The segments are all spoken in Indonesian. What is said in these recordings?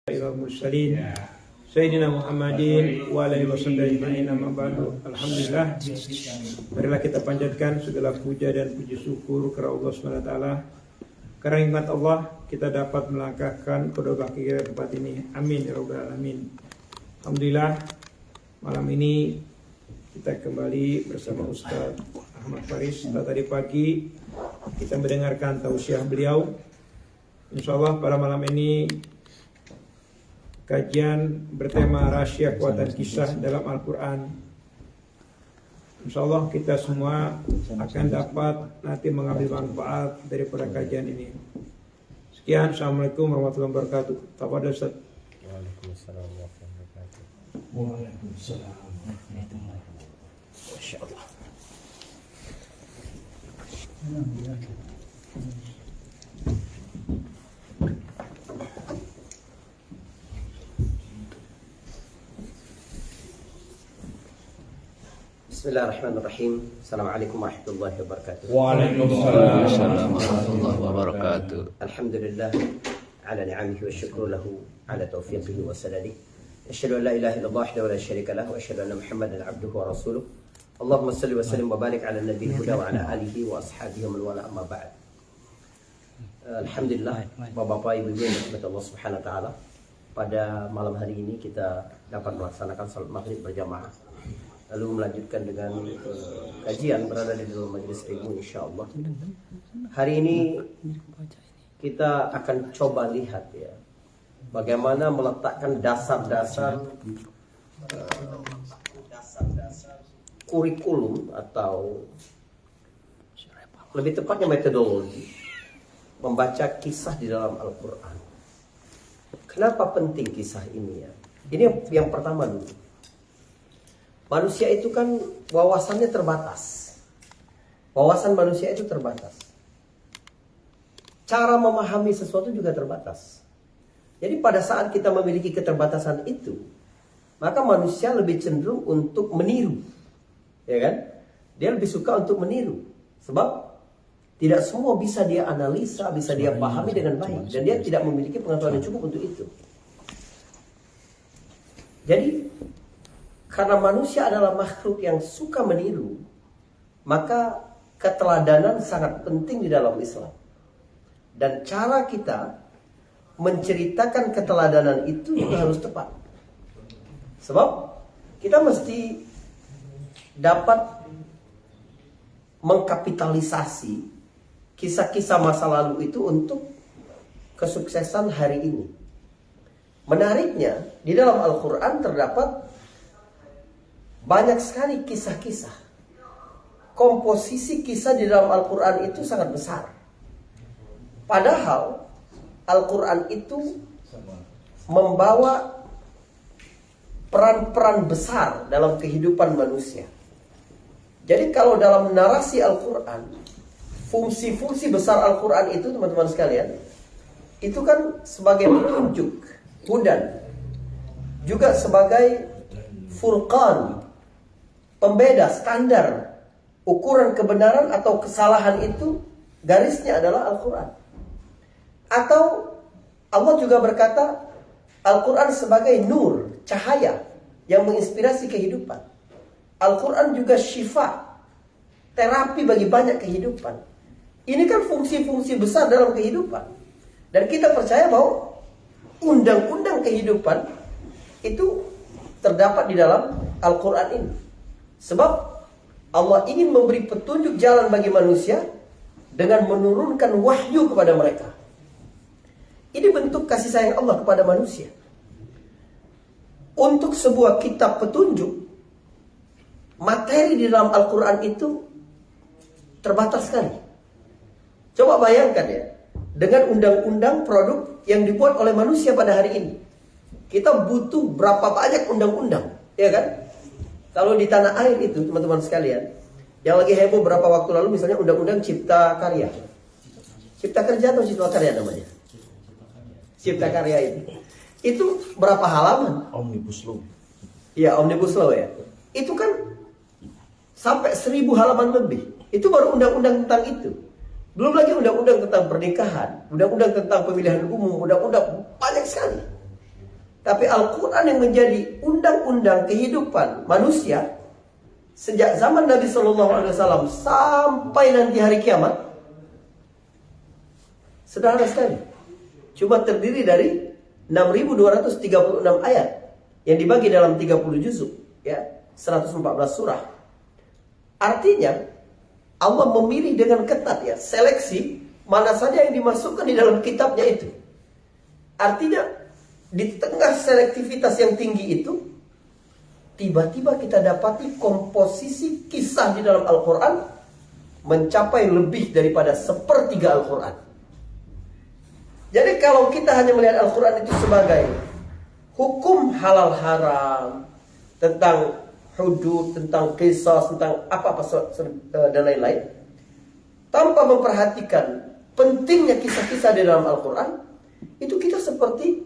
Mursalin Sayyidina Muhammadin wa alihi wasallam. Amma ba'du. Alhamdulillah, marilah kita panjatkan segala puja dan puji syukur kepada Allah SWT. Karena nikmat Allah kita dapat melangkahkan kedua kaki kita tempat ini. Amin ya rabbal alamin. Alhamdulillah, malam ini kita kembali bersama Ustaz Ahmad Faris. Setelah tadi pagi kita mendengarkan tausiah beliau. Insyaallah pada malam ini kajian bertema rahasia kekuatan kisah dalam Al-Quran. InsyaAllah kita semua akan dapat nanti mengambil manfaat daripada kajian ini. Sekian, Assalamualaikum warahmatullahi wabarakatuh. Tafadhol Ustaz. Waalaikumsalam warahmatullahi wabarakatuh. Waalaikumsalam warahmatullahi wabarakatuh. Masyaallah. Bismillahirrahmanirrahim. Assalamualaikum warahmatullahi wabarakatuh. Waalaikumsalam warahmatullahi wabarakatuh. Alhamdulillah ala ni'amihi wa syukru lahu ala taufiqihi wa sadadihi. Asyhadu an la ilaha illallah wahdahu la syarika lahu wa asyhadu anna Muhammadan abduhu wa rasuluh. Allahumma shalli wa sallim wa barik ala nabiyil huda wa ala alihi wa ashabihi wa man wala, amma ba'd. Alhamdulillah, Bapak-bapak, Ibu-ibu yang dirahmati Allah Subhanahu wa taala. Pada malam hari ini kita dapat melaksanakan salat maghrib berjamaah. Lalu melanjutkan dengan kajian berada di dalam majelis ilmu insyaallah. Hari ini kita akan coba lihat ya, bagaimana meletakkan dasar-dasar kurikulum atau lebih tepatnya metodologi membaca kisah di dalam Al-Quran. Kenapa penting kisah ini ya? Ini yang pertama dulu. Manusia itu kan wawasannya terbatas. Wawasan manusia itu terbatas. Cara memahami sesuatu juga terbatas. Jadi pada saat kita memiliki keterbatasan itu, maka manusia lebih cenderung untuk meniru. Ya kan? Dia lebih suka untuk meniru. Sebab tidak semua bisa dia analisa, bisa dia pahami dengan baik. Dan dia tidak memiliki pengetahuan yang cukup untuk itu. Jadi karena manusia adalah makhluk yang suka meniru, maka keteladanan sangat penting di dalam Islam. Dan cara kita menceritakan keteladanan itu juga harus tepat. Sebab kita mesti dapat mengkapitalisasi kisah-kisah masa lalu itu untuk kesuksesan hari ini. Menariknya, di dalam Al-Quran terdapat banyak sekali kisah-kisah. Komposisi kisah di dalam Al-Quran itu sangat besar. Padahal Al-Quran itu membawa peran-peran besar dalam kehidupan manusia. Jadi kalau dalam narasi Al-Quran, fungsi-fungsi besar Al-Quran itu teman-teman sekalian, itu kan sebagai petunjuk, hudan, juga sebagai furqan, pembeda, standar, ukuran kebenaran atau kesalahan itu garisnya adalah Al-Quran. Atau Allah juga berkata Al-Quran sebagai nur, cahaya yang menginspirasi kehidupan. Al-Quran juga syifa, terapi bagi banyak kehidupan. Ini kan fungsi-fungsi besar dalam kehidupan. Dan kita percaya bahwa undang-undang kehidupan itu terdapat di dalam Al-Quran ini. Sebab Allah ingin memberi petunjuk jalan bagi manusia dengan menurunkan wahyu kepada mereka. Ini bentuk kasih sayang Allah kepada manusia. Untuk sebuah kitab petunjuk, materi di dalam Al-Quran itu terbatas sekali. Coba bayangkan ya, dengan undang-undang produk yang dibuat oleh manusia pada hari ini. Kita butuh berapa banyak undang-undang, ya kan? Kalau di tanah air itu, teman-teman sekalian, yang lagi heboh berapa waktu lalu, misalnya undang-undang cipta karya. Cipta kerja atau cipta karya namanya? Cipta karya itu. Itu berapa halaman? Omnibus Law. Iya, Omnibus Law ya. Itu kan sampai 1000 halaman lebih. Itu baru undang-undang tentang itu. Belum lagi undang-undang tentang pernikahan, undang-undang tentang pemilihan umum, undang-undang banyak sekali. Tapi Al-Quran yang menjadi undang-undang kehidupan manusia sejak zaman Nabi SAW sampai nanti hari kiamat, sederhana sekali. Cuma terdiri dari 6.236 ayat yang dibagi dalam 30 juzuk, ya, 114 surah. Artinya Allah memilih dengan ketat, ya, seleksi mana saja yang dimasukkan di dalam kitabnya itu. Artinya di tengah selektivitas yang tinggi itu, tiba-tiba kita dapati komposisi kisah di dalam Al-Quran mencapai lebih daripada sepertiga Al-Quran. Jadi kalau kita hanya melihat Al-Quran itu sebagai hukum halal haram, tentang hudud, tentang kisah, tentang apa-apa dan lain-lain, tanpa memperhatikan pentingnya kisah-kisah di dalam Al-Quran, itu kita seperti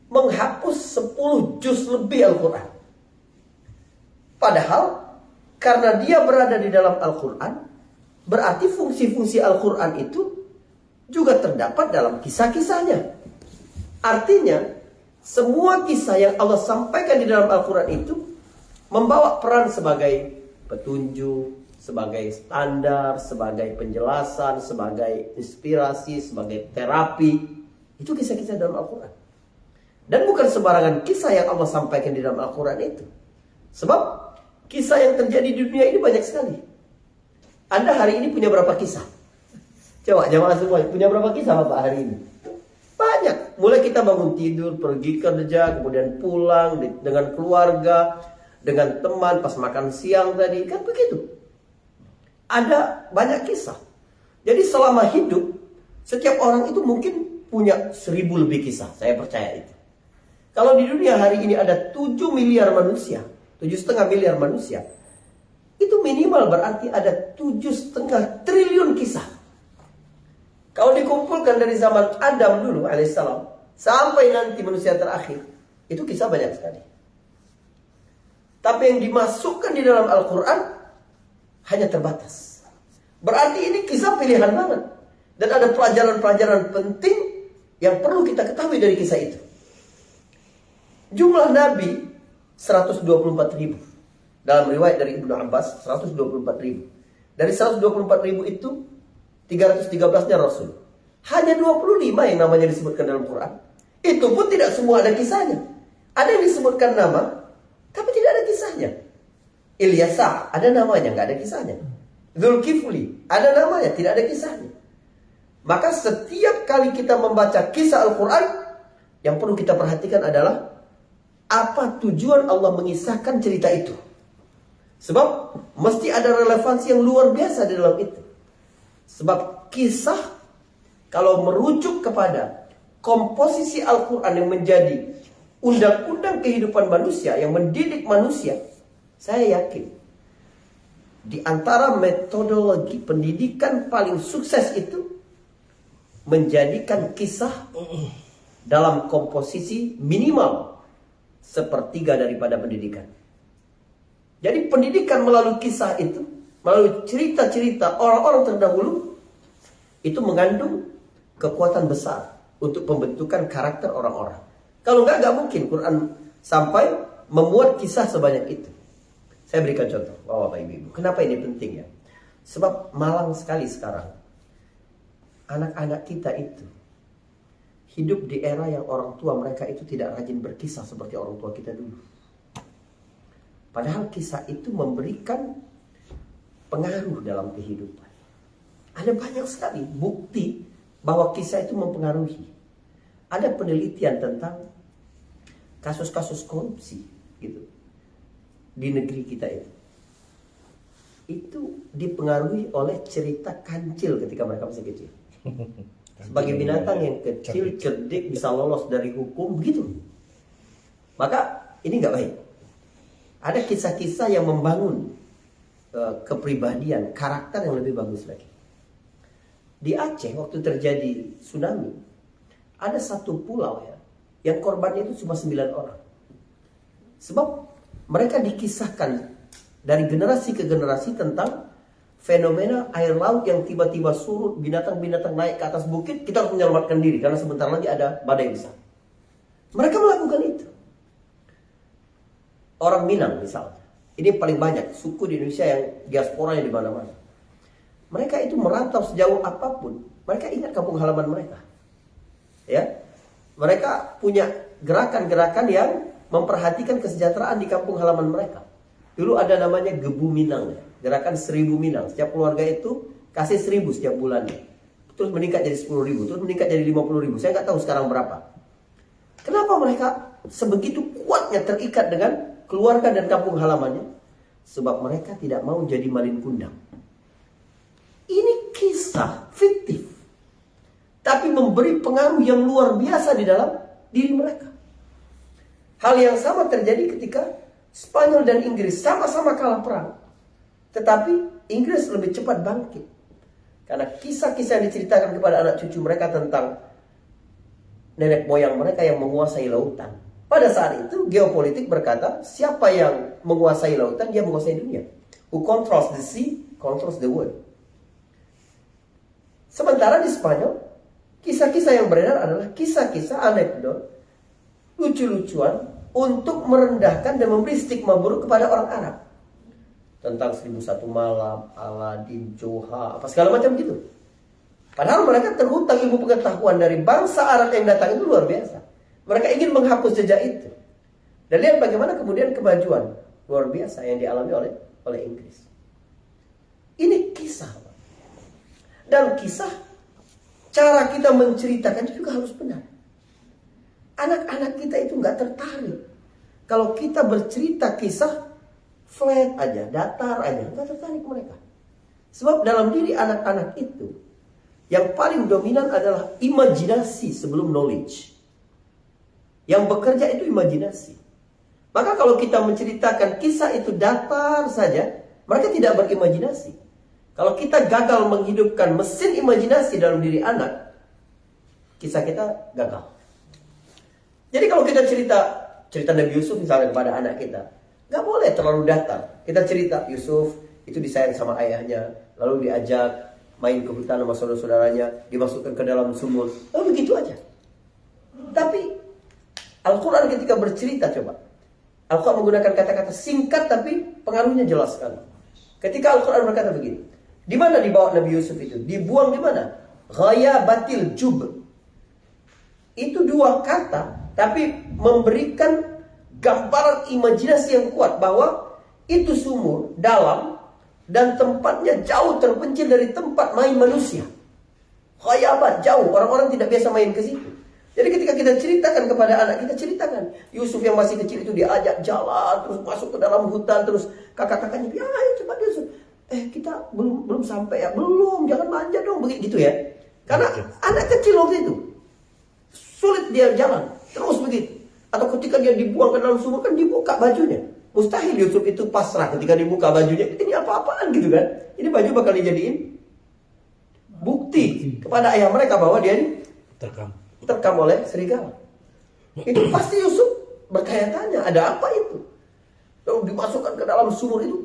menghapus 10 juz lebih Al-Quran. Padahal karena dia berada di dalam Al-Quran, berarti fungsi-fungsi Al-Quran itu juga terdapat dalam kisah-kisahnya. Artinya semua kisah yang Allah sampaikan di dalam Al-Quran itu membawa peran sebagai petunjuk, sebagai standar, sebagai penjelasan, sebagai inspirasi, sebagai terapi. Itu kisah-kisah dalam Al-Quran. Dan bukan sembarangan kisah yang Allah sampaikan di dalam Al-Quran itu. Sebab kisah yang terjadi di dunia ini banyak sekali. Anda hari ini punya berapa kisah? Coba jamaah semua, punya berapa kisah Bapak hari ini? Banyak. Mulai kita bangun tidur, pergi kerja, kemudian pulang dengan keluarga, dengan teman, pas makan siang tadi. Kan begitu. Ada banyak kisah. Jadi selama hidup, setiap orang itu mungkin punya 1000 lebih kisah. Saya percaya itu. Kalau di dunia hari ini ada 7 miliar manusia, 7,5 miliar manusia, itu minimal berarti ada 7,5 triliun kisah. Kalau dikumpulkan dari zaman Adam dulu alaihissalam sampai nanti manusia terakhir, itu kisah banyak sekali. Tapi yang dimasukkan di dalam Al-Quran hanya terbatas. Berarti ini kisah pilihan banget. Dan ada pelajaran-pelajaran penting yang perlu kita ketahui dari kisah itu. Jumlah Nabi 124.000. Dalam riwayat dari Ibnu Abbas 124.000. Dari 124.000 itu 313-nya Rasul. Hanya 25 yang namanya disebutkan dalam Quran. Itu pun tidak semua ada kisahnya. Ada yang disebutkan nama, tapi tidak ada kisahnya. Ilyasa ada namanya, nggak ada kisahnya. Dzulkifli ada namanya, tidak ada kisahnya. Maka setiap kali kita membaca kisah Al-Quran, yang perlu kita perhatikan adalah apa tujuan Allah mengisahkan cerita itu. Sebab mesti ada relevansi yang luar biasa di dalam itu. Sebab kisah kalau merujuk kepada komposisi Al-Quran yang menjadi undang-undang kehidupan manusia, yang mendidik manusia, saya yakin di antara metodologi pendidikan paling sukses itu menjadikan kisah dalam komposisi minimal sepertiga daripada pendidikan. Jadi pendidikan melalui kisah itu, melalui cerita-cerita orang-orang terdahulu, itu mengandung kekuatan besar untuk pembentukan karakter orang-orang. Kalau nggak mungkin Quran sampai memuat kisah sebanyak itu. Saya berikan contoh, Bapak Ibu. Kenapa ini penting ya? Sebab malang sekali sekarang anak-anak kita itu hidup di era yang orang tua mereka itu tidak rajin berkisah seperti orang tua kita dulu. Padahal kisah itu memberikan pengaruh dalam kehidupan. Ada banyak sekali bukti bahwa kisah itu mempengaruhi. Ada penelitian tentang kasus-kasus korupsi gitu di negeri kita itu. Itu dipengaruhi oleh cerita kancil ketika mereka masih kecil. Sebagai binatang yang kecil, cerdik, bisa lolos dari hukum, begitu. Maka ini nggak baik. Ada kisah-kisah yang membangun kepribadian, karakter yang lebih bagus lagi. Di Aceh waktu terjadi tsunami, ada satu pulau ya, yang korbannya itu cuma 9 orang. Sebab mereka dikisahkan dari generasi ke generasi tentang fenomena air laut yang tiba-tiba surut, binatang-binatang naik ke atas bukit, kita harus menyelamatkan diri karena sebentar lagi ada badai besar. Mereka orang Minang misalnya. Ini paling banyak suku di Indonesia yang diasporanya di mana-mana. Mereka itu merantau sejauh apapun, mereka ingat kampung halaman mereka. Ya. Mereka punya gerakan-gerakan yang memperhatikan kesejahteraan di kampung halaman mereka. Dulu ada namanya Gebu Minang, gerakan 1000 Minang. Setiap keluarga itu kasih 1000 setiap bulannya. Terus meningkat jadi 10.000, terus meningkat jadi 50.000. Saya nggak tahu sekarang berapa. Kenapa mereka sebegitu kuatnya terikat dengan keluarga dan kampung halamannya? Sebab mereka tidak mau jadi malin kundang. Ini kisah fiktif, tapi memberi pengaruh yang luar biasa di dalam diri mereka. Hal yang sama terjadi ketika Spanyol dan Inggris sama-sama kalah perang. Tetapi Inggris lebih cepat bangkit. Karena kisah-kisah yang diceritakan kepada anak cucu mereka tentang nenek moyang mereka yang menguasai lautan. Pada saat itu geopolitik berkata, siapa yang menguasai lautan, dia menguasai dunia. Who controls the sea, controls the world. Sementara di Spanyol, kisah-kisah yang beredar adalah kisah-kisah anekdot, lucu-lucuan untuk merendahkan dan memberi stigma buruk kepada orang Arab. Tentang 1001 malam, Aladin, Joha, apa segala macam gitu. Padahal mereka terhutang ilmu pengetahuan dari bangsa Arab yang datang itu luar biasa. Mereka ingin menghapus jejak itu. Dan lihat bagaimana kemudian kemajuan luar biasa yang dialami oleh Inggris. Ini kisah. Dan kisah, cara kita menceritakan juga harus benar. Anak-anak kita itu nggak tertarik. Kalau kita bercerita kisah flat aja, datar aja, nggak tertarik mereka. Sebab dalam diri anak-anak itu, yang paling dominan adalah imajinasi sebelum knowledge. Yang bekerja itu imajinasi. Maka kalau kita menceritakan kisah itu datar saja, mereka tidak berimajinasi. Kalau kita gagal menghidupkan mesin imajinasi dalam diri anak, kisah kita gagal. Jadi kalau kita cerita Nabi Yusuf misalnya kepada anak kita, nggak boleh terlalu datar. Kita cerita Yusuf itu disayang sama ayahnya, lalu diajak main ke hutan sama saudara-saudaranya, dimasukkan ke dalam sumur, lalu begitu aja. Tapi Al-Quran ketika bercerita, coba Al-Quran menggunakan kata-kata singkat tapi pengaruhnya jelas sekali. Ketika Al-Quran berkata begini, di mana dibawa Nabi Yusuf itu? Dibuang di mana? Ghayabatil jub. Itu dua kata, tapi memberikan gambaran imajinasi yang kuat bahwa itu sumur dalam dan tempatnya jauh terpencil dari tempat main manusia. Ghayabat, jauh. Orang-orang tidak biasa main ke situ. Jadi ketika kita ceritakan kepada anak, kita ceritakan Yusuf yang masih kecil itu diajak jalan, terus masuk ke dalam hutan, terus kakak-kakaknya, ya ayo cepat Yusuf. Kita belum sampai ya, belum, jangan manja dong, begitu ya. Karena anak kecil waktu itu sulit dia jalan, terus begitu. Atau ketika dia dibuang ke dalam sumur kan dibuka bajunya. Mustahil Yusuf itu pasrah ketika dibuka bajunya. Ini apa-apaan gitu kan. Ini baju bakal dijadiin bukti kepada ayah mereka bahwa dia ini terkam oleh serigala. Itu pasti Yusuf bertanya-tanya, ada apa itu? Lalu dimasukkan ke dalam sumur itu,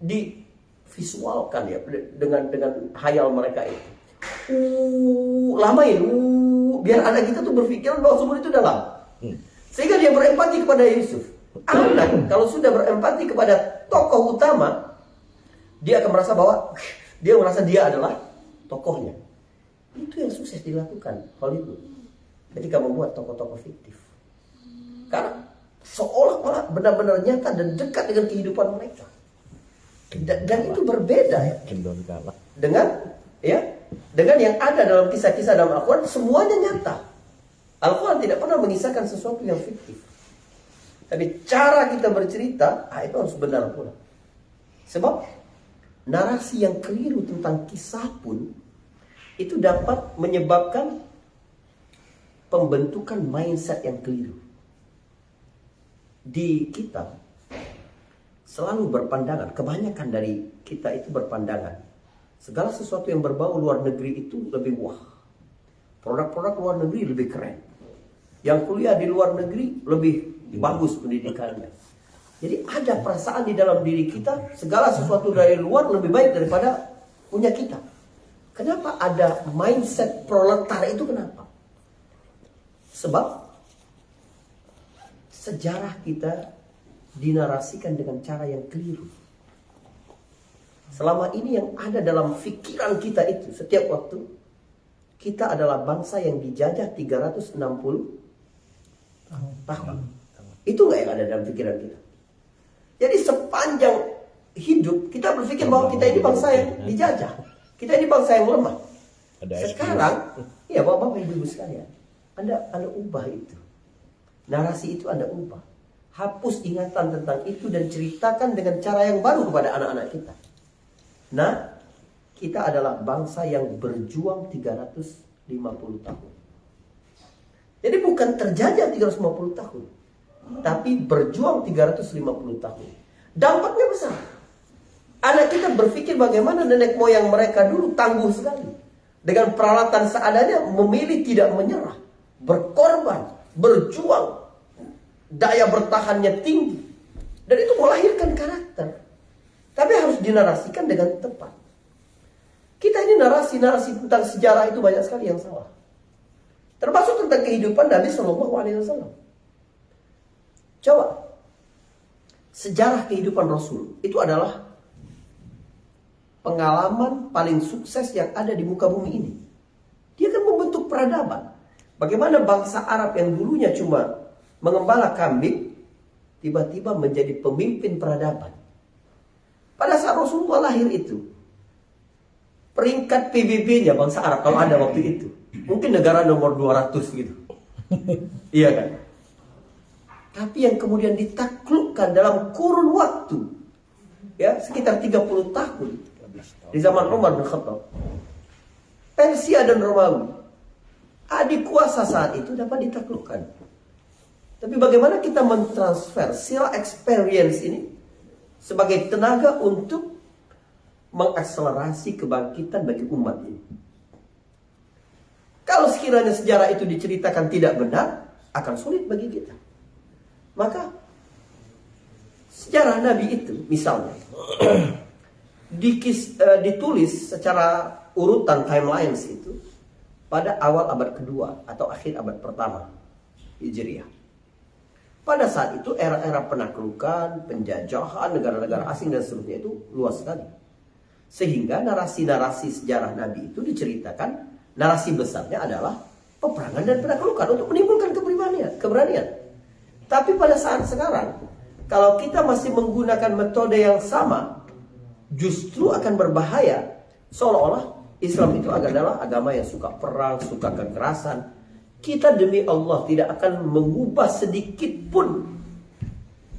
divisualkan ya dengan hayal mereka itu. Lamain, biar anak kita tuh berpikiran bahwa sumur itu dalam. Sehingga dia berempati kepada Yusuf. Anak kalau sudah berempati kepada tokoh utama, dia akan merasa bahwa dia adalah tokohnya. Itu yang sukses dilakukan Hollywood ketika membuat tokoh-tokoh fiktif. Karena seolah-olah benar-benar nyata dan dekat dengan kehidupan mereka. Dan itu berbeda ya. Dengan yang ada dalam kisah-kisah dalam Al-Quran, semuanya nyata. Al-Quran tidak pernah mengisahkan sesuatu yang fiktif. Tapi cara kita bercerita, itu harus benar pula. Sebab narasi yang keliru tentang kisah pun itu dapat menyebabkan pembentukan mindset yang keliru. Di kita selalu berpandangan, kebanyakan dari kita itu berpandangan, segala sesuatu yang berbau luar negeri itu lebih wah. Produk-produk luar negeri lebih keren. Yang kuliah di luar negeri lebih bagus pendidikannya. Jadi ada perasaan di dalam diri kita, segala sesuatu dari luar lebih baik daripada punya kita. Kenapa ada mindset proletar itu, kenapa? Sebab sejarah kita dinarasikan dengan cara yang keliru. Selama ini yang ada dalam pikiran kita itu setiap waktu, kita adalah bangsa yang dijajah 360 tahun. Itu nggak yang ada dalam pikiran kita. Jadi sepanjang hidup kita berpikir bahwa kita ini bangsa yang dijajah, kita ini bangsa yang lemah. Sekarang, ya Bapak Ibu sekalian, Anda ubah itu. Narasi itu Anda ubah. Hapus ingatan tentang itu dan ceritakan dengan cara yang baru kepada anak-anak kita. Nah, kita adalah bangsa yang berjuang 350 tahun. Jadi bukan terjajah 350 tahun, tapi berjuang 350 tahun. Dampaknya besar. Anak kita berpikir bagaimana nenek moyang mereka dulu tangguh sekali. Dengan peralatan seadanya memilih tidak menyerah. Berkorban, berjuang. Daya bertahannya tinggi. Dan itu melahirkan karakter. Tapi harus dinarasikan dengan tepat. Kita ini narasi-narasi tentang sejarah itu banyak sekali yang salah. Termasuk tentang kehidupan Nabi SAW. Coba. Sejarah kehidupan Rasul itu adalah pengalaman paling sukses yang ada di muka bumi ini. Dia kan membentuk peradaban. Bagaimana bangsa Arab yang dulunya cuma mengembala kambing, tiba-tiba menjadi pemimpin peradaban. Pada saat Rasulullah lahir itu, peringkat PBB-nya bangsa Arab kalau ada waktu itu, mungkin negara nomor 200 gitu. Iya kan? Tapi yang kemudian ditaklukkan dalam kurun waktu, ya sekitar 30 tahun, di zaman Umar bin Khattab, Persia dan Romawi, adik kuasa saat itu dapat ditaklukkan. Tapi bagaimana kita mentransfer sila experience ini sebagai tenaga untuk mengakselerasi kebangkitan bagi umat ini? Kalau sekiranya sejarah itu diceritakan tidak benar, akan sulit bagi kita. Maka sejarah Nabi itu misalnya ditulis secara urutan timelines itu pada awal abad kedua atau akhir abad pertama Hijriah. Pada saat itu era-era penaklukan, penjajahan negara-negara asing dan seterusnya itu luas sekali. Sehingga narasi-narasi sejarah Nabi itu diceritakan, narasi besarnya adalah peperangan dan penaklukan untuk menimbulkan keberanian. Tapi pada saat sekarang, kalau kita masih menggunakan metode yang sama, justru akan berbahaya. Seolah-olah Islam itu adalah agama yang suka perang, suka kekerasan. Kita demi Allah tidak akan mengubah sedikit pun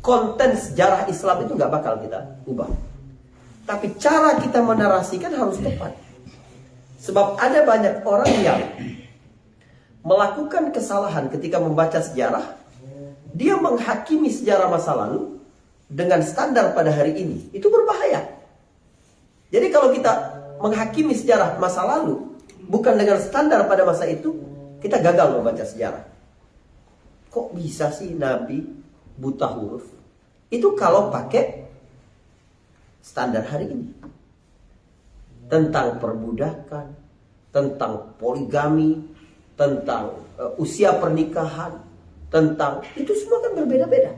konten sejarah Islam itu gak bakal kita ubah. Tapi cara kita menarasikan harus tepat. Sebab ada banyak orang yang melakukan kesalahan ketika membaca sejarah. Dia menghakimi sejarah masa lalu dengan standar pada hari ini. Itu berbahaya. Jadi kalau kita menghakimi sejarah masa lalu bukan dengan standar pada masa itu, kita gagal membaca sejarah. Kok bisa sih Nabi buta huruf? Itu kalau pakai standar hari ini. Tentang perbudakan, tentang poligami, tentang usia pernikahan, tentang itu semua kan berbeda-beda.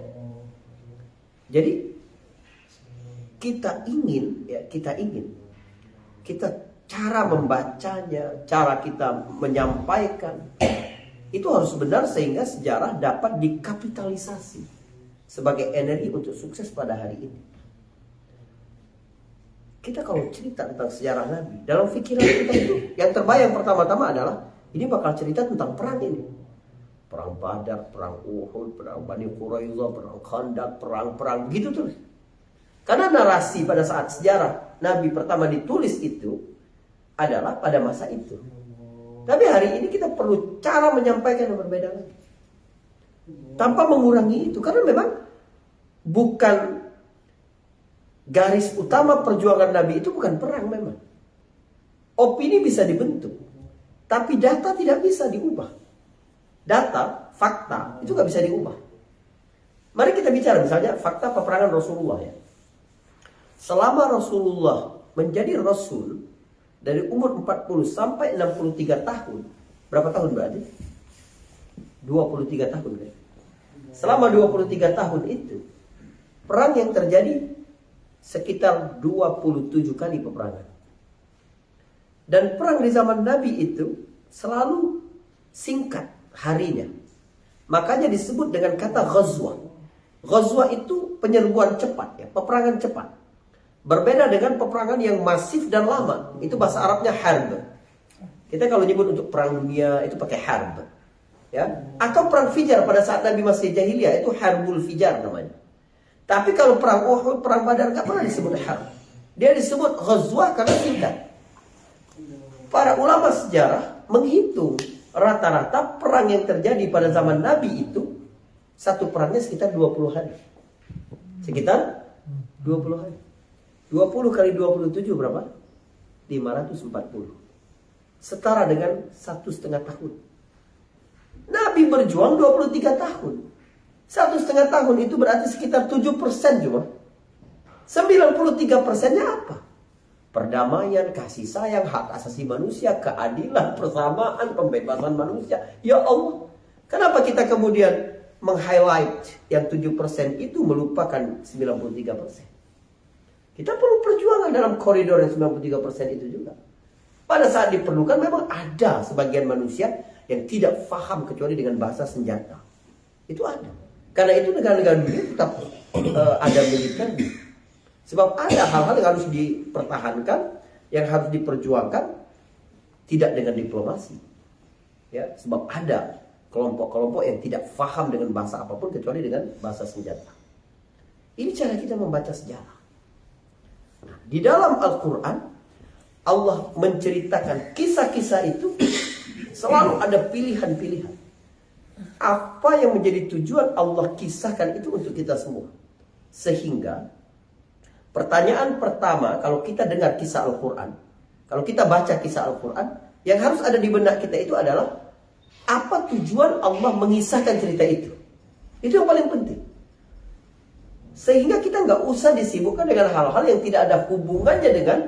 Jadi kita ingin cara membacanya, cara kita menyampaikan itu harus benar sehingga sejarah dapat dikapitalisasi sebagai energi untuk sukses pada hari ini. Kita kalau cerita tentang sejarah Nabi, dalam pikiran kita itu yang terbayang pertama-tama adalah ini bakal cerita tentang perang ini. Perang Badar, perang Uhud, perang Bani Quraidah, perang Khandaq, perang-perang begitu terus. Karena narasi pada saat sejarah Nabi pertama ditulis itu adalah pada masa itu. Tapi hari ini kita perlu cara menyampaikan yang berbeda lagi. Tanpa mengurangi itu. Karena memang bukan garis utama perjuangan Nabi itu bukan perang memang. Opini bisa dibentuk. Tapi data tidak bisa diubah. Data, fakta, itu gak bisa diubah. Mari kita bicara misalnya fakta peperangan Rasulullah ya. Selama Rasulullah menjadi Rasul dari umur 40 sampai 63 tahun. Berapa tahun berarti? 23 tahun kan? Selama 23 tahun itu perang yang terjadi sekitar 27 kali peperangan. Dan perang di zaman Nabi itu selalu singkat harinya. Makanya disebut dengan kata ghazwah. Ghazwah itu penyerbuan cepat, ya, peperangan cepat. Berbeda dengan peperangan yang masif dan lama. Itu bahasa Arabnya harb. Kita kalau nyebut untuk perang dunia itu pakai harb. Ya, atau perang Fijar pada saat Nabi masih jahiliyah itu harbul Fijar namanya. Tapi kalau perang Uhud, perang Badar nggak pernah disebut harb. Dia disebut ghazwah karena singkat. Para ulama sejarah menghitung rata-rata perang yang terjadi pada zaman Nabi itu satu perangnya sekitar 20 hari. Sekitar 20 hari. 20 kali 27 berapa? 540. Setara dengan 1,5 tahun. Nabi berjuang 23 tahun. 1,5 tahun itu berarti sekitar 7% cuma. 93%-nya apa? Perdamaian, kasih sayang, hak asasi manusia, keadilan, persamaan, pembebasan manusia. Ya Allah, kenapa kita kemudian meng-highlight yang 7% itu melupakan 93%? Kita perlu perjuangan dalam koridor yang 93% itu juga. Pada saat diperlukan memang ada sebagian manusia yang tidak paham kecuali dengan bahasa senjata. Itu ada. Karena itu negara-negara dunia tetap ada militernya. Sebab ada hal-hal yang harus dipertahankan, yang harus diperjuangkan, tidak dengan diplomasi. Ya, sebab ada kelompok-kelompok yang tidak paham dengan bahasa apapun kecuali dengan bahasa senjata. Ini cara kita membaca sejarah. Nah, di dalam Al-Quran, Allah menceritakan kisah-kisah itu selalu ada pilihan-pilihan. Apa yang menjadi tujuan Allah kisahkan itu untuk kita semua. Sehingga pertanyaan pertama kalau kita dengar kisah Al-Quran, kalau kita baca kisah Al-Quran, yang harus ada di benak kita itu adalah apa tujuan Allah mengisahkan cerita itu. Itu yang paling penting. Sehingga kita nggak usah disibukkan dengan hal-hal yang tidak ada hubungannya dengan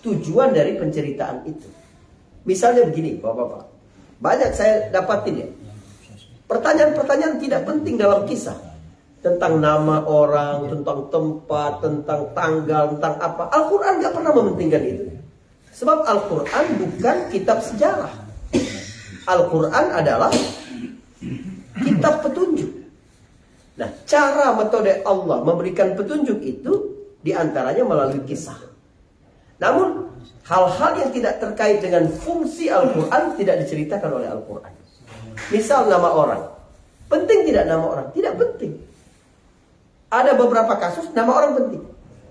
tujuan dari penceritaan itu. Misalnya begini, Bapak-bapak. Banyak saya dapatin ya. Pertanyaan-pertanyaan tidak penting dalam kisah. Tentang nama orang, tentang tempat, tentang tanggal, tentang apa. Al-Quran nggak pernah mementingkan itu. Sebab Al-Quran bukan kitab sejarah. Al-Quran adalah kitab petunjuk. Nah, cara metode Allah memberikan petunjuk itu diantaranya melalui kisah. Namun, hal-hal yang tidak terkait dengan fungsi Al-Quran tidak diceritakan oleh Al-Quran. Misal nama orang. Penting tidak nama orang? Tidak penting. Ada beberapa kasus nama orang penting.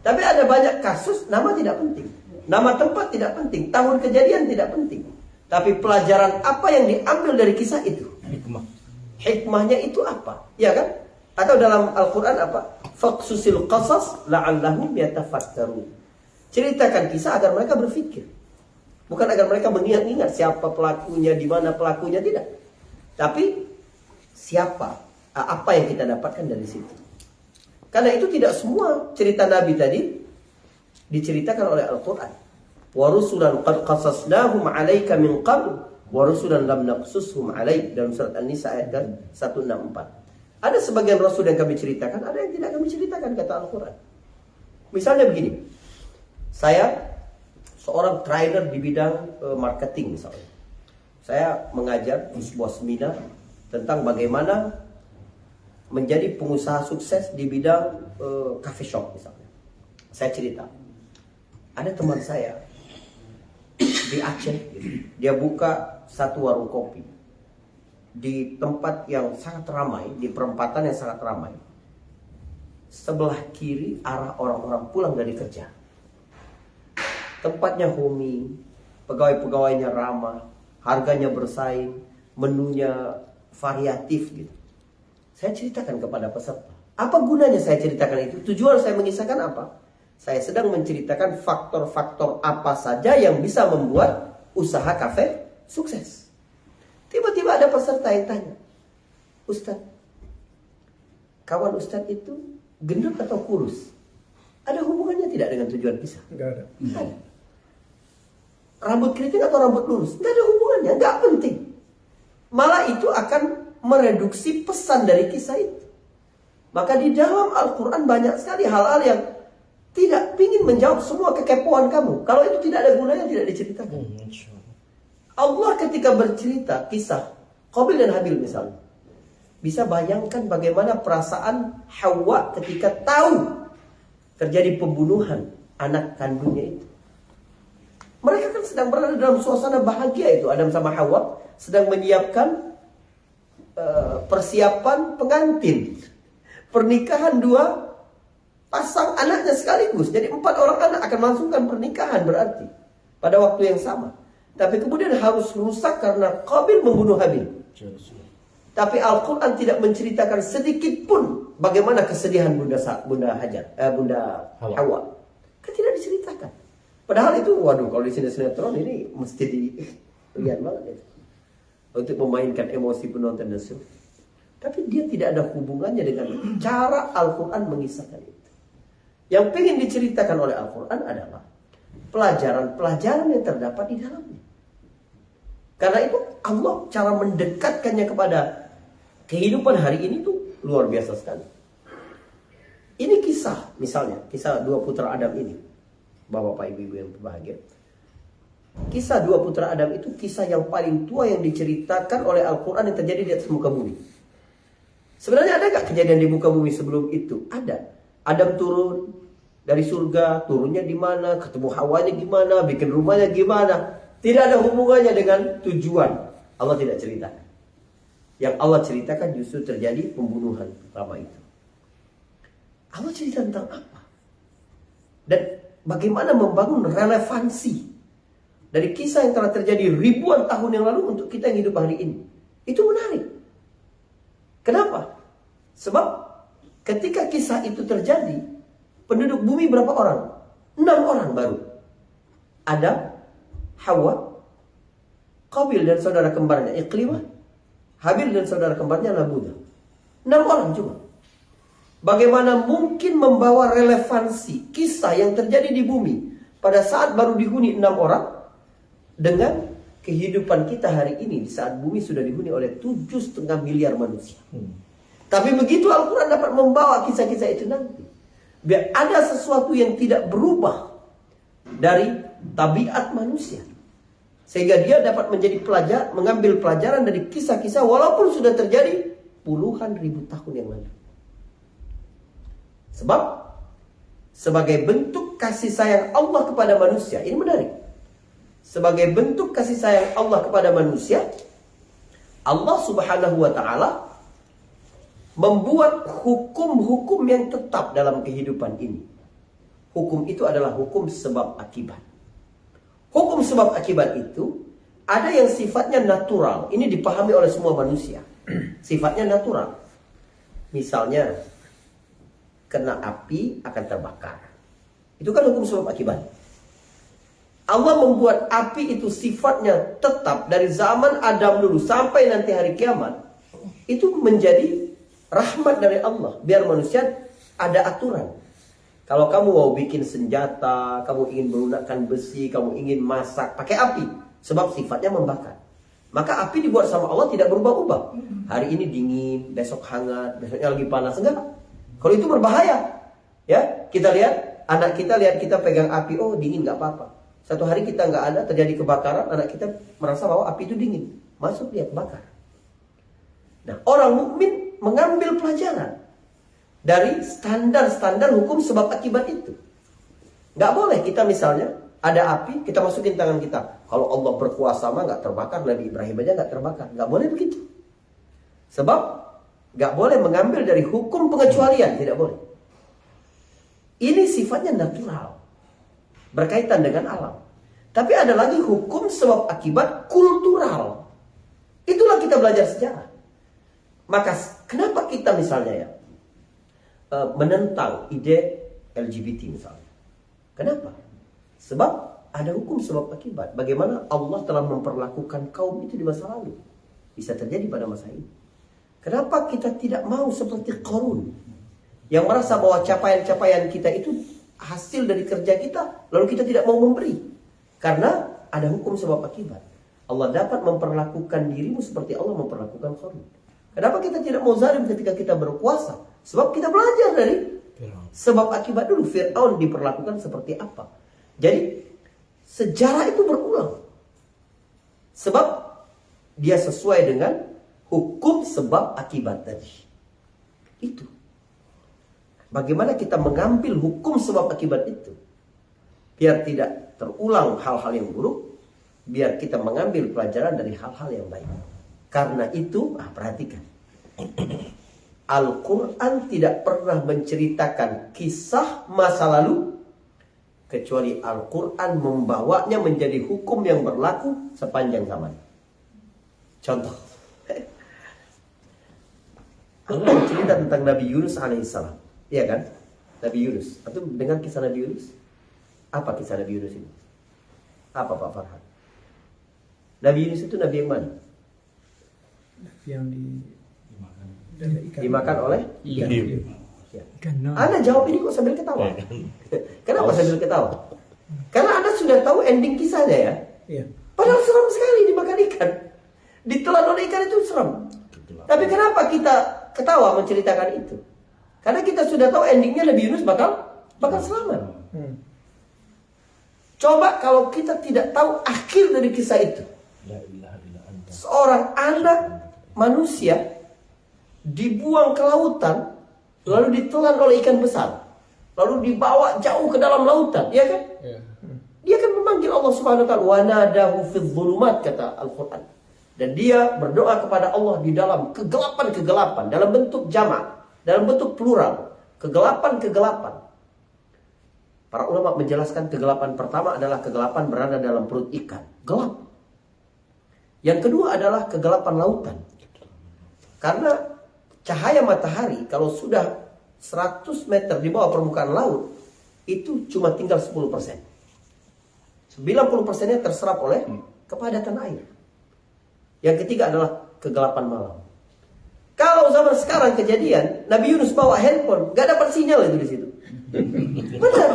Tapi ada banyak kasus nama tidak penting. Nama tempat tidak penting. Tahun kejadian tidak penting. Tapi pelajaran apa yang diambil dari kisah itu? Hikmahnya itu apa? Ya kan? Atau dalam Al-Quran apa? Faqsusil qasas la'allahum yatafakkarun. Ceritakan kisah agar mereka berpikir. Bukan agar mereka mengingat-ingat siapa pelakunya, di mana pelakunya, tidak. Tapi siapa, apa yang kita dapatkan dari situ. Karena itu tidak semua cerita Nabi tadi diceritakan oleh Al-Quran. Wa rusulan qad qasasnahum 'alaika min qabl wa rusulan lam naqsushum 'alaik, dalam surat An-Nisa ayat 164. Ada sebagian rasul yang kami ceritakan, ada yang tidak kami ceritakan, kata Al-Quran. Misalnya begini. Saya seorang trainer di bidang marketing misalnya. Saya mengajar di sebuah seminar tentang bagaimana menjadi pengusaha sukses di bidang coffee shop misalnya. Saya cerita. Ada teman saya di Aceh, dia buka satu warung kopi di tempat yang sangat ramai, di perempatan yang sangat ramai. Sebelah kiri arah orang-orang pulang dari kerja. Tempatnya homey, pegawai-pegawainya ramah, harganya bersaing, menunya variatif gitu. Saya ceritakan kepada peserta. Apa gunanya saya ceritakan itu? Tujuan saya mengisahkan apa? Saya sedang menceritakan faktor-faktor apa saja yang bisa membuat usaha kafe sukses. Tiba-tiba ada peserta yang tanya, Ustaz, kawan Ustaz itu gendut atau kurus? Ada hubungannya tidak dengan tujuan kisah? Enggak ada. Enggak ada. Rambut keriting atau rambut lurus? Enggak ada hubungannya, enggak penting. Malah itu akan mereduksi pesan dari kisah itu. Maka di dalam Al-Quran banyak sekali hal-hal yang tidak ingin menjawab semua kekepoan kamu. Kalau itu tidak ada gunanya, tidak diceritakan. Allah ketika bercerita kisah Qabil dan Habil misalnya, bisa bayangkan bagaimana perasaan Hawa ketika tahu terjadi pembunuhan anak kandungnya itu. Mereka kan sedang berada dalam suasana bahagia itu. Adam sama Hawa sedang menyiapkan persiapan pengantin. Pernikahan dua pasang anaknya sekaligus. Jadi 4 orang anak akan melangsungkan pernikahan berarti. Pada waktu yang sama. Tapi kemudian harus rusak karena Qabil membunuh Habil. Tapi Al-Quran tidak menceritakan sedikit pun bagaimana kesedihan Bunda Hawa. Kan tidak diceritakan. Padahal itu, waduh, kalau di sinetron ini mesti dilihat banget ya. Untuk memainkan emosi penonton dan sebagainya. Tapi dia tidak ada hubungannya dengan cara Al-Quran mengisahkan itu. Yang ingin diceritakan oleh Al-Quran adalah pelajaran-pelajaran yang terdapat di dalamnya. Karena itu Allah cara mendekatkannya kepada kehidupan hari ini tuh luar biasa sekali. Ini kisah, misalnya kisah 2 putra Adam ini. Bapak ibu-ibu yang berbahagia. Kisah 2 putra Adam itu kisah yang paling tua yang diceritakan oleh Al-Quran yang terjadi di atas muka bumi. Sebenarnya ada gak kejadian di muka bumi sebelum itu? Ada. Adam turun dari surga, turunnya di mana, ketemu Hawanya gimana, bikin rumahnya gimana. Tidak ada hubungannya dengan tujuan. Allah tidak ceritakan. Yang Allah ceritakan justru terjadi pembunuhan pertama itu. Allah cerita tentang apa? Dan bagaimana membangun relevansi dari kisah yang telah terjadi ribuan tahun yang lalu untuk kita yang hidup hari ini. Itu menarik. Kenapa? Sebab ketika kisah itu terjadi, penduduk bumi berapa orang? 6 orang baru. Adam, Hawa, Qabil dan saudara kembarnya Iqlimah, Habil dan saudara kembarnya Labuda. 6 orang cuma. Bagaimana mungkin membawa relevansi kisah yang terjadi di bumi pada saat baru dihuni 6 orang dengan kehidupan kita hari ini di saat bumi sudah dihuni oleh 7,5 miliar manusia. Tapi begitu Al-Quran dapat membawa kisah-kisah itu nanti, biar ada sesuatu yang tidak berubah dari tabiat manusia, sehingga dia dapat menjadi mengambil pelajaran dari kisah-kisah walaupun sudah terjadi puluhan ribu tahun yang lalu. Sebab sebagai bentuk kasih sayang Allah kepada manusia, ini menarik. Sebagai bentuk kasih sayang Allah kepada manusia, Allah Subhanahu wa ta'ala membuat hukum-hukum yang tetap dalam kehidupan ini. Hukum itu adalah hukum sebab akibat. Hukum sebab akibat itu ada yang sifatnya natural. Ini dipahami oleh semua manusia. Sifatnya natural. Misalnya, kena api akan terbakar. Itu kan hukum sebab akibat. Allah membuat api itu sifatnya tetap dari zaman Adam dulu sampai nanti hari kiamat. Itu menjadi rahmat dari Allah. Biar manusia ada aturan. Kalau kamu mau bikin senjata, kamu ingin menggunakan besi, kamu ingin masak, pakai api. Sebab sifatnya membakar. Maka api dibuat sama Allah tidak berubah-ubah. Hari ini dingin, besok hangat, besoknya lagi panas. Enggak. Kalau itu berbahaya. Ya, kita lihat, anak kita lihat kita pegang api, oh dingin nggak apa-apa. Satu hari kita nggak ada, terjadi kebakaran, anak kita merasa bahwa api itu dingin. Masuk dia bakar. Nah, orang mukmin mengambil pelajaran dari standar-standar hukum sebab akibat itu. Nggak boleh kita misalnya ada api, kita masukin tangan kita. Kalau Allah berkuasa mah nggak terbakar, Nabi Ibrahim aja nggak terbakar. Nggak boleh begitu. Sebab nggak boleh mengambil dari hukum pengecualian, tidak boleh. Ini sifatnya natural, berkaitan dengan alam. Tapi ada lagi hukum sebab akibat kultural. Itulah kita belajar sejarah. Maka kenapa kita misalnya ya menentang ide LGBT misalnya? Kenapa? Sebab ada hukum sebab akibat. Bagaimana Allah telah memperlakukan kaum itu di masa lalu, bisa terjadi pada masa ini. Kenapa kita tidak mau seperti Qarun yang merasa bahwa capaian-capaian kita itu hasil dari kerja kita, lalu kita tidak mau memberi? Karena ada hukum sebab akibat. Allah dapat memperlakukan dirimu seperti Allah memperlakukan Qarun. Kenapa kita tidak mau zalim ketika kita berkuasa? Sebab kita belajar dari sebab akibat dulu. Fir'aun diperlakukan seperti apa. Jadi sejarah itu berulang. Sebab dia sesuai dengan hukum sebab akibat tadi. Itu. Bagaimana kita mengambil hukum sebab akibat itu. Biar tidak terulang hal-hal yang buruk. Biar kita mengambil pelajaran dari hal-hal yang baik. Karena itu, perhatikan. Al-Quran tidak pernah menceritakan kisah masa lalu. Kecuali Al-Quran membawanya menjadi hukum yang berlaku sepanjang zaman. Contoh. Allah cerita tentang Nabi Yunus alaihissalam. Iya kan? Nabi Yunus. Atau dengar kisah Nabi Yunus? Apa kisah Nabi Yunus ini? Apa Pak Farhan? Nabi Yunus itu Nabi yang mana? Yang dimakan oleh ikan. Ya. Anda jawab ini kok sambil ketawa? Kenapa sambil ketawa? Karena Anda sudah tahu ending kisahnya ya. Iya. Padahal seram sekali dimakan ikan. Ditelan oleh ikan itu seram. Tapi kenapa kita ketawa menceritakan itu? Karena kita sudah tahu endingnya Nabi Yunus bakal selamat. Coba kalau kita tidak tahu akhir dari kisah itu. Seorang anak manusia dibuang ke lautan, lalu ditelan oleh ikan besar, lalu dibawa jauh ke dalam lautan, ya kan? Dia akan memanggil Allah Subhanahu wa taala, wa nadahu fidh dhulumat, kata Al-Qur'an. Dan dia berdoa kepada Allah di dalam kegelapan-kegelapan, dalam bentuk jamak, dalam bentuk plural, kegelapan-kegelapan. Para ulama menjelaskan kegelapan pertama adalah kegelapan berada dalam perut ikan, gelap. Yang kedua adalah kegelapan lautan. Karena cahaya matahari kalau sudah 100 meter di bawah permukaan laut, itu cuma tinggal 10%. 90%-nya terserap oleh kepadatan air. Yang ketiga adalah kegelapan malam. Kalau zaman sekarang kejadian, Nabi Yunus bawa handphone, gak dapat sinyal itu di situ. Benar.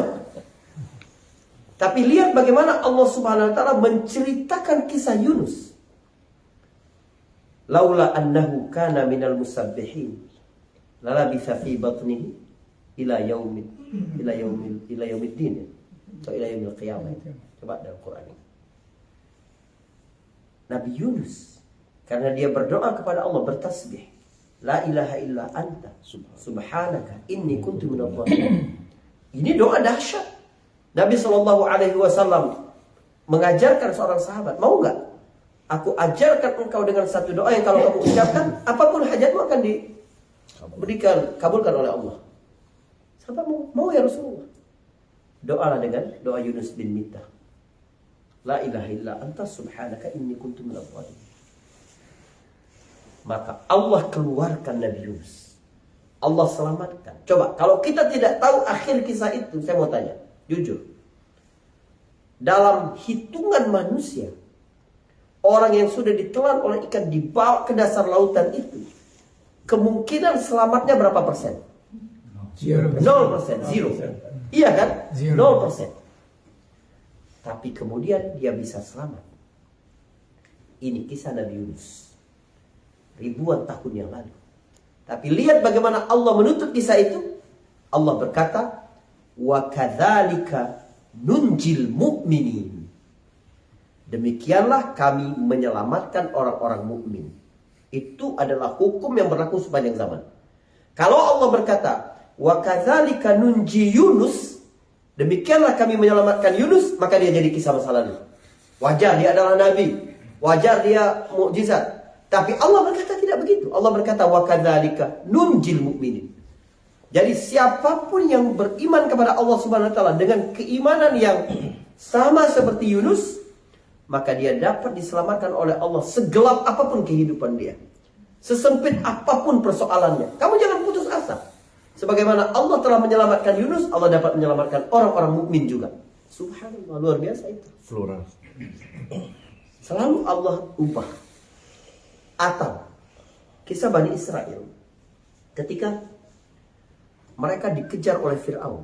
Tapi lihat bagaimana Allah Subhanahu wa taala menceritakan kisah Yunus. Laula annahu kana minal musabbihin lalabitha fi batnihi ila yaumiddin atau ila yaumil qiyamah. Coba dalam Quran ini. Nabi Yunus karena dia berdoa kepada Allah bertasbih, la ilaha illa anta subhanaka inni kuntu minadh dhalimin. Ini doa dahsyat. Nabi SAW mengajarkan seorang sahabat, mau nggak? Aku ajarkan engkau dengan satu doa yang kalau kamu ucapkan, apapun hajatmu akan diberikan, kabulkan oleh Allah. Sahabat mau ya Rasulullah. Doalah dengan doa Yunus bin Mittah. La ilaha illa anta subhanaka inni kuntu minadh dhalimin. Maka Allah keluarkan Nabi Yunus. Allah selamatkan. Coba, kalau kita tidak tahu akhir kisah itu, saya mau tanya, jujur. Dalam hitungan manusia, orang yang sudah ditelan oleh ikan dibawa ke dasar lautan itu, kemungkinan selamatnya berapa persen? 0%. Zero. Iya kan? 0%. Tapi kemudian dia bisa selamat. Ini kisah Nabi Yunus. Ribuan tahun yang lalu. Tapi lihat bagaimana Allah menutup kisah itu. Allah berkata, wa kadzalika nunjil mu'minin. Demikianlah kami menyelamatkan orang-orang mukmin. Itu adalah hukum yang berlaku sepanjang zaman. Kalau Allah berkata, wa kadzalika nunji Yunus, demikianlah kami menyelamatkan Yunus, maka dia jadi kisah masa lalu. Wajar dia adalah nabi, wajar dia mukjizat. Tapi Allah berkata tidak begitu. Allah berkata wa kadzalika nunjil mu'minin. Jadi siapapun yang beriman kepada Allah Subhanahu wa taala dengan keimanan yang sama seperti Yunus, maka dia dapat diselamatkan oleh Allah segelap apapun kehidupan dia. Sesempit apapun persoalannya. Kamu jangan putus asa. Sebagaimana Allah telah menyelamatkan Yunus, Allah dapat menyelamatkan orang-orang mukmin juga. Subhanallah, luar biasa itu. Plural. Selalu Allah ubah. Atau kisah Bani Israel ketika mereka dikejar oleh Fir'aun.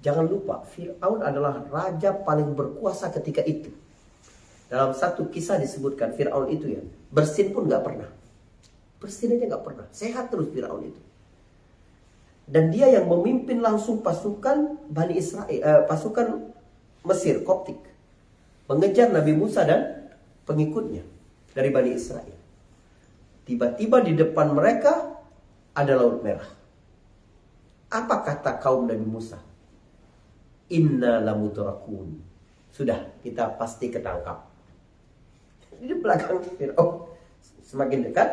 Jangan lupa, Fir'aun adalah raja paling berkuasa ketika itu. Dalam satu kisah disebutkan Fir'aun itu ya, bersin pun gak pernah. Bersin aja gak pernah. Sehat terus Fir'aun itu. Dan dia yang memimpin langsung pasukan Bani Israel, pasukan Mesir, Koptik, mengejar Nabi Musa dan pengikutnya dari Bani Israel. Tiba-tiba di depan mereka ada Laut Merah. Apa kata kaum Nabi Musa? Inna lamudrakun. Sudah, kita pasti ketangkap. Di belakang Fir'aun semakin dekat,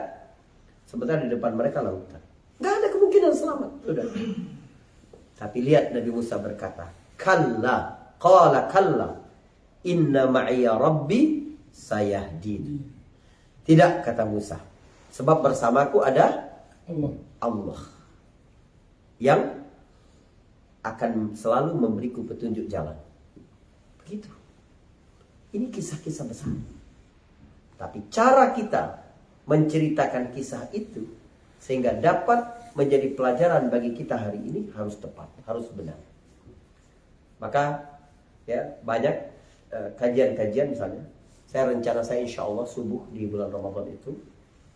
sebentar di depan mereka lautan. Gak ada kemungkinan selamat. Sudah. Tapi lihat Nabi Musa berkata, Kalla, qala kalla, inna ma'iya rabbi sayahdin. Tidak, kata Musa. Sebab bersamaku ada Allah yang akan selalu memberiku petunjuk jalan. Begitu. Ini kisah-kisah besar. Tapi cara kita menceritakan kisah itu sehingga dapat menjadi pelajaran bagi kita hari ini harus tepat, harus benar. Maka ya banyak kajian-kajian misalnya. Rencana saya insya Allah subuh di bulan Ramadan itu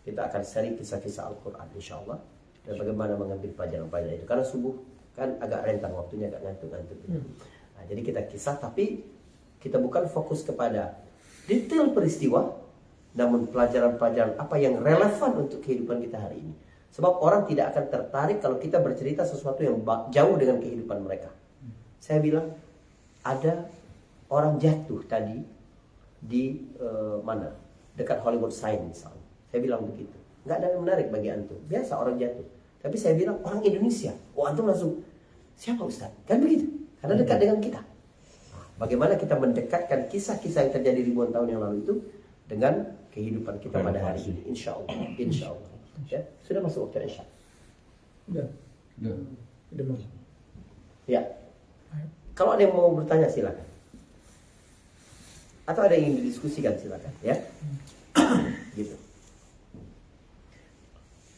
kita akan seri kisah-kisah Al-Quran insya Allah. Dan bagaimana mengambil pelajaran-pelajaran itu. Karena subuh kan agak rentang waktunya, agak ngantuk-ngantuk. Nah, jadi kita kisah tapi kita bukan fokus kepada detail peristiwa, namun pelajaran-pelajaran apa yang relevan untuk kehidupan kita hari ini. Sebab orang tidak akan tertarik kalau kita bercerita sesuatu yang jauh dengan kehidupan mereka. Saya bilang ada orang jatuh tadi di mana? Dekat Hollywood Sign misalnya. Saya bilang begitu. Nggak ada yang menarik bagi antum. Biasa orang jatuh. Tapi saya bilang orang Indonesia. Oh antum langsung, siapa Ustaz? Kan begitu. Karena dekat dengan kita. Bagaimana kita mendekatkan kisah-kisah yang terjadi ribuan tahun yang lalu itu dengan kehidupan kita pada hari ini. Insya Allah. Insya Allah. Ya, sudah masuk waktu Isya. Udah masuk. Ya. Kalau ada yang mau bertanya silakan. Atau ada yang ingin didiskusikan silakan. Ya. Gitu.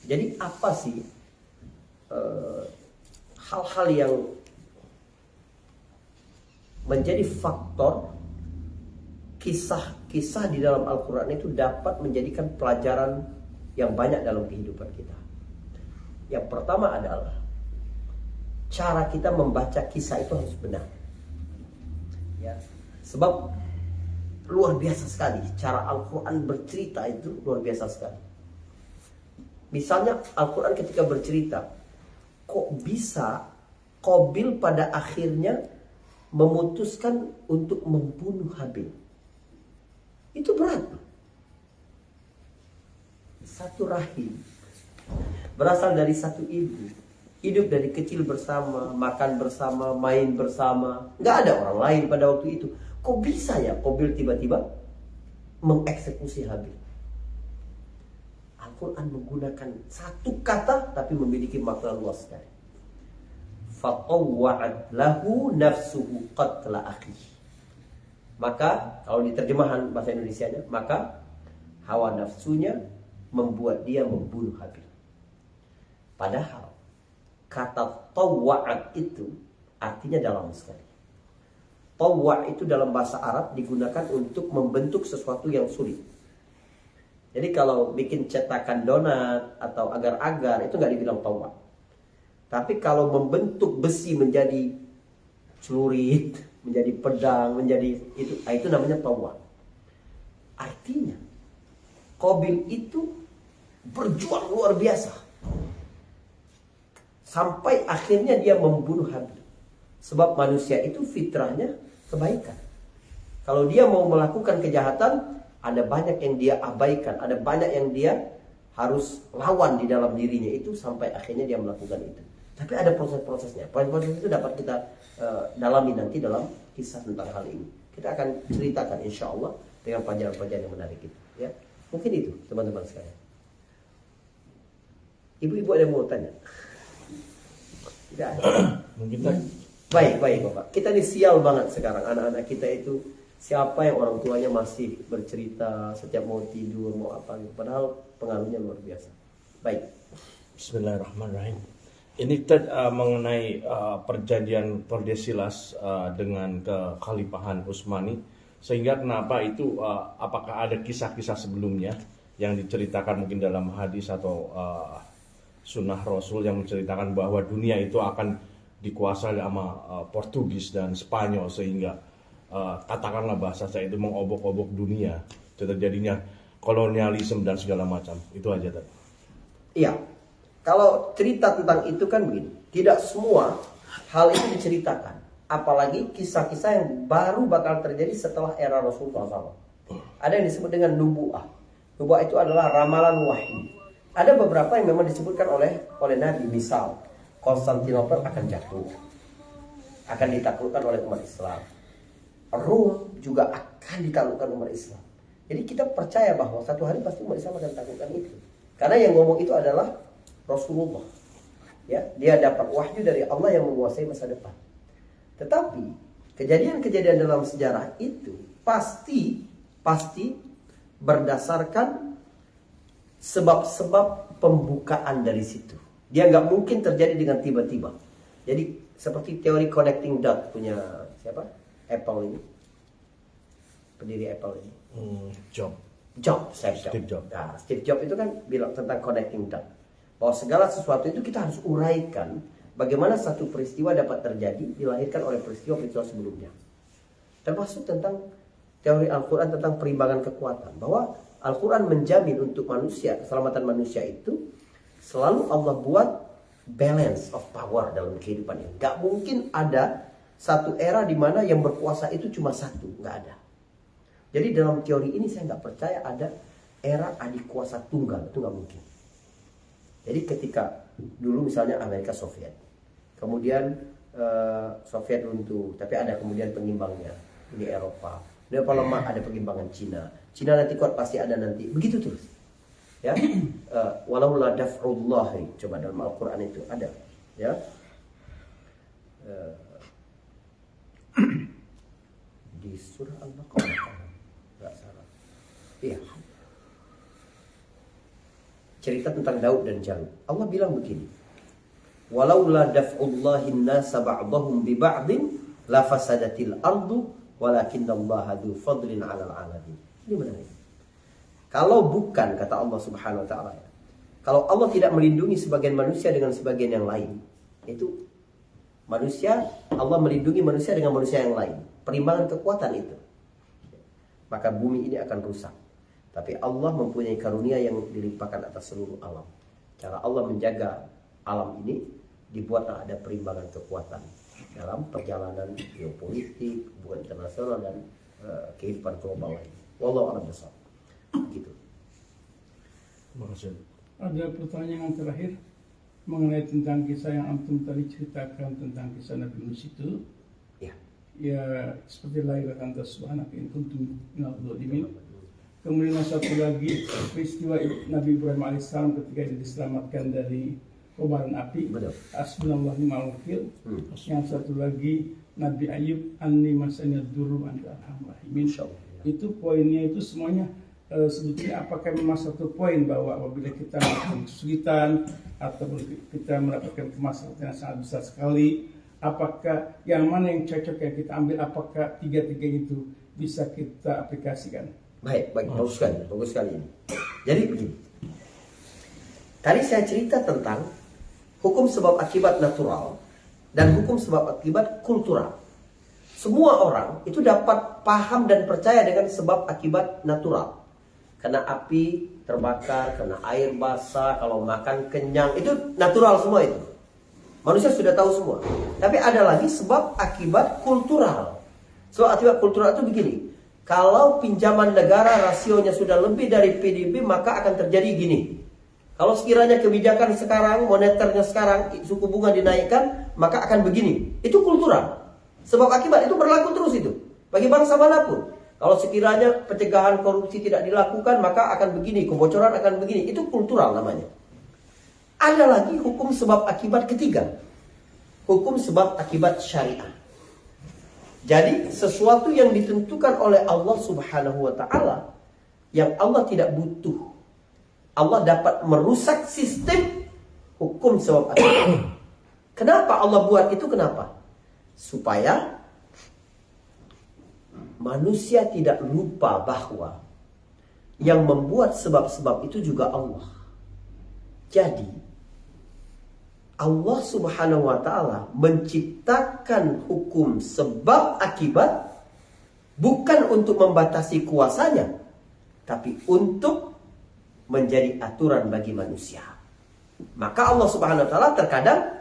Jadi apa sih hal-hal yang menjadi faktor kisah-kisah di dalam Al-Quran itu dapat menjadikan pelajaran yang banyak dalam kehidupan kita. Yang pertama adalah cara kita membaca kisah itu harus benar. Ya, sebab luar biasa sekali cara Al-Quran bercerita itu luar biasa sekali. Misalnya Al-Quran ketika bercerita, kok bisa Qabil pada akhirnya memutuskan untuk membunuh Habil. Itu berat. Satu rahim berasal dari satu ibu, hidup dari kecil bersama, makan bersama, main bersama, nggak ada orang lain pada waktu itu. Kok bisa ya Qabil tiba-tiba mengeksekusi Habil? Al-Quran menggunakan satu kata tapi memiliki makna luas sekali. Fatawwa'at lahu nafsuhu qatla akhihi. Maka kalau di terjemahan bahasa Indonesianya, maka hawa nafsunya membuat dia membunuh Habil. Padahal kata tawwa'at itu artinya dalam sekali. Tawwa' itu dalam bahasa Arab digunakan untuk membentuk sesuatu yang sulit. Jadi kalau bikin cetakan donat atau agar-agar itu nggak dibilang tawwa'. Tapi kalau membentuk besi menjadi celurit, menjadi pedang, menjadi itu namanya tawwa'. Artinya Qabil itu berjuang luar biasa sampai akhirnya dia membunuh Habil. Sebab manusia itu fitrahnya kebaikan. Kalau dia mau melakukan kejahatan, ada banyak yang dia abaikan, ada banyak yang dia harus lawan di dalam dirinya itu sampai akhirnya dia melakukan itu. Tapi ada proses-prosesnya. Proses-proses itu dapat kita dalami nanti dalam kisah tentang hal ini. Kita akan ceritakan insya Allah dengan pelajaran-pelajaran yang menarik itu. Ya, mungkin itu teman-teman sekalian. Ibu-ibu ada yang mau tanya? Tidak ada. Mungkin tak. Baik Bapak. Kita ini sial banget sekarang. Anak-anak kita itu siapa yang orang tuanya masih bercerita setiap mau tidur, mau apa gitu. Padahal pengaruhnya luar biasa. Baik. Bismillahirrahmanirrahim. Ini mengenai perjanjian Tordesillas dengan kekhalifahan Utsmani. Sehingga kenapa itu apakah ada kisah-kisah sebelumnya yang diceritakan mungkin dalam hadis atau sunnah Rasul yang menceritakan bahwa dunia itu akan dikuasai sama Portugis dan Spanyol, sehingga katakanlah bahasa saya itu mengobok-obok dunia, terjadinya kolonialisme dan segala macam. Itu aja tadi. Iya. Kalau cerita tentang itu kan begini, tidak semua hal itu diceritakan. Apalagi kisah-kisah yang baru bakal terjadi setelah era Rasulullah SAW. Ada yang disebut dengan nubuah. Nubuah itu adalah ramalan wahyu. Ada beberapa yang memang disebutkan oleh Nabi. Misal, Konstantinopel akan jatuh, akan ditaklukkan oleh umat Islam. Rom juga akan ditaklukkan umat Islam. Jadi kita percaya bahwa satu hari pasti umat Islam akan taklukkan itu. Karena yang ngomong itu adalah Rasulullah. Ya, dia dapat wahyu dari Allah yang menguasai masa depan. Tetapi kejadian-kejadian dalam sejarah itu pasti berdasarkan sebab-sebab pembukaan dari situ. Dia nggak mungkin terjadi dengan tiba-tiba. Jadi seperti teori connecting dot punya siapa? Apple ini, pendiri Apple ini. Steve Jobs. Nah, Steve Jobs itu kan bilang tentang connecting dot, bahwa segala sesuatu itu kita harus uraikan bagaimana satu peristiwa dapat terjadi dilahirkan oleh peristiwa-peristiwa sebelumnya. Termasuk tentang teori Al-Quran tentang perimbangan kekuatan, bahwa Al-Quran menjamin untuk manusia, keselamatan manusia itu selalu Allah buat balance of power dalam kehidupan ini. Gak mungkin ada satu era di mana yang berkuasa itu cuma satu, nggak ada. Jadi dalam teori ini saya nggak percaya ada era adik kuasa tunggal, itu nggak mungkin. Jadi ketika dulu misalnya Amerika Soviet, kemudian Soviet runtuh, tapi ada kemudian pengimbangnya, ini Eropa. Eropa lemah, ada pengimbangan Cina. Cina nanti kuat, pasti ada nanti. Begitu terus. Ya, walau la daf'ullahi, coba dalam Al-Quran itu ada. Ya, di surah Al-Baqarah, nggak salah. Iya. Cerita tentang Daud dan Jalut. Allah bilang begini. Walau la daf'ullahi an-nasa ba'dahum bi ba'din la fasadatil ardu walakinnallaha dzu fadlin 'alal 'alamin. Ini benar. Kalau bukan, kata Allah Subhanahu wa taala, kalau Allah tidak melindungi sebagian manusia dengan sebagian yang lain, itu manusia, Allah melindungi manusia dengan manusia yang lain. Perimbangan kekuatan itu, maka bumi ini akan rusak. Tapi Allah mempunyai karunia yang dilimpahkan atas seluruh alam. Cara Allah menjaga alam ini, dibuatlah ada perimbangan kekuatan dalam perjalanan geopolitik, hubungan internasional, dan kehidupan global lain. Wallahu a'lam bishawab. Gitu. Terima kasih. Ada pertanyaan terakhir mengenai tentang kisah yang antum tadi ceritakan tentang kisah Nabi Yunus itu. Ya. Ya, seperti la ilaha illa anta subhanaka in kuntum minadh dhalimin. Kemudian satu lagi peristiwa Nabi Ibrahim alaihissalam ketika dia diselamatkan dari kobaran api. Hasbunallahu wa ni'mal wakil. Yang satu lagi Nabi Ayub, anni masani ad-durru wa anta arhamur rahimin. Itu poinnya itu semuanya sebetulnya apakah memang satu poin bahwa apabila kita melakukan kesulitan atau kita mendapatkan kemaslahatan yang sangat besar sekali, apakah yang mana yang cocok yang kita ambil, apakah tiga-tiga itu bisa kita aplikasikan? Baik, bagus sekali ini. Jadi begini, tadi saya cerita tentang hukum sebab akibat natural dan hukum sebab akibat kultural. Semua orang itu dapat paham dan percaya dengan sebab akibat natural. Kena api terbakar, kena air basah, kalau makan kenyang, itu natural semua itu. Manusia sudah tahu semua. Tapi ada lagi sebab akibat kultural. Sebab akibat kultural itu begini. Kalau pinjaman negara rasionya sudah lebih dari PDB, maka akan terjadi gini. Kalau sekiranya kebijakan sekarang, moneternya sekarang, suku bunga dinaikkan, maka akan begini. Itu kultural. Sebab akibat itu berlaku terus itu. Bagi bangsa manapun. Kalau sekiranya pencegahan korupsi tidak dilakukan, maka akan begini. Kebocoran akan begini. Itu kultural namanya. Ada lagi hukum sebab akibat ketiga. Hukum sebab akibat syariah. Jadi sesuatu yang ditentukan oleh Allah Subhanahu wa ta'ala, yang Allah tidak butuh, Allah dapat merusak sistem hukum sebab akibat. Kenapa Allah buat itu? Kenapa? Supaya manusia tidak lupa bahwa yang membuat sebab-sebab itu juga Allah. Jadi Allah Subhanahu wa ta'ala menciptakan hukum sebab akibat bukan untuk membatasi kuasanya, tapi untuk menjadi aturan bagi manusia. Maka Allah Subhanahu wa ta'ala terkadang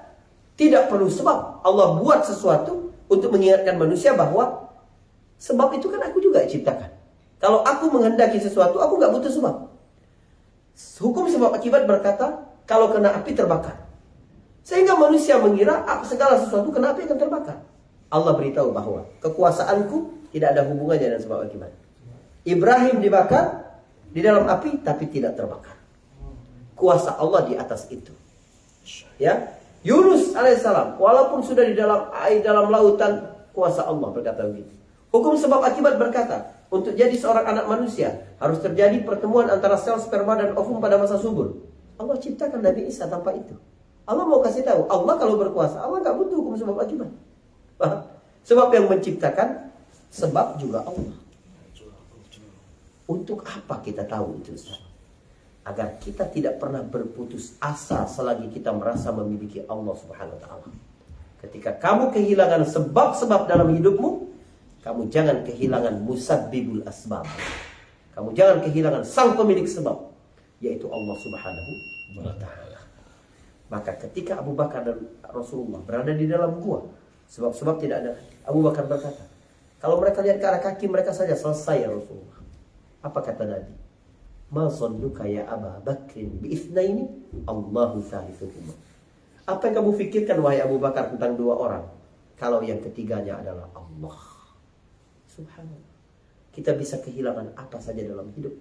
tidak perlu sebab. Allah buat sesuatu untuk mengingatkan manusia bahwa sebab itu kan aku juga ciptakan. Kalau aku menghendaki sesuatu, aku nggak butuh sebab. Hukum sebab akibat berkata, kalau kena api terbakar. Sehingga manusia mengira segala sesuatu kena api akan terbakar. Allah beritahu bahwa kekuasaanku tidak ada hubungannya dengan sebab akibat. Ibrahim dibakar di dalam api tapi tidak terbakar. Kuasa Allah di atas itu. Ya, Yunus alaihissalam walaupun sudah di dalam lautan, kuasa Allah berkata begitu. Hukum sebab akibat berkata, untuk jadi seorang anak manusia harus terjadi pertemuan antara sel sperma dan ovum pada masa subur. Allah ciptakan Nabi Isa tanpa itu. Allah mau kasih tahu, Allah kalau berkuasa, Allah nggak butuh hukum sebab akibat. Sebab yang menciptakan, sebab juga Allah. Untuk apa kita tahu itu? Agar kita tidak pernah berputus asa selagi kita merasa memiliki Allah Subhanahu wa ta'ala. Ketika kamu kehilangan sebab-sebab dalam hidupmu, kamu jangan kehilangan musabbibul asbab. Kamu jangan kehilangan sang pemilik sebab, yaitu Allah Subhanahu wa ta'ala. Maka ketika Abu Bakar dan Rasulullah berada di dalam gua, sebab-sebab tidak ada, Abu Bakar berkata, kalau mereka lihat ke arah kaki mereka saja selesai ya Rasulullah. Apa kata Nabi? Ma zannuka ya Aba Bakrin bi'ithnaini Allahu thalithuhuma. Apa yang kamu pikirkan wahai Abu Bakar tentang dua orang, kalau yang ketiganya adalah Allah? Subhanallah. Kita bisa kehilangan apa saja dalam hidup,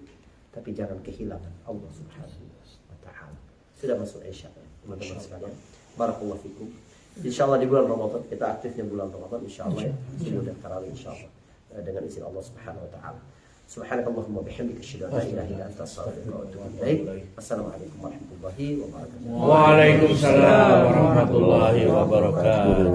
tapi jangan kehilangan Allah Subhanahu wa ta'ala. Sudah masuk Isya, teman-teman sekalian. Barakallahu fikum. Insyaallah di bulan Ramadan, kita aktifnya bulan Ramadan insyaallah ya. Sudah tarawih insyaallah dengan izin Allah Subhanahu wa ta'ala. Subhanakallahumma bihamdika asyhadu an la ilaha illa anta astaghfiruka wa atubu ilaik. Assalamualaikum warahmatullahi wabarakatuh. Waalaikumsalam warahmatullahi wabarakatuh.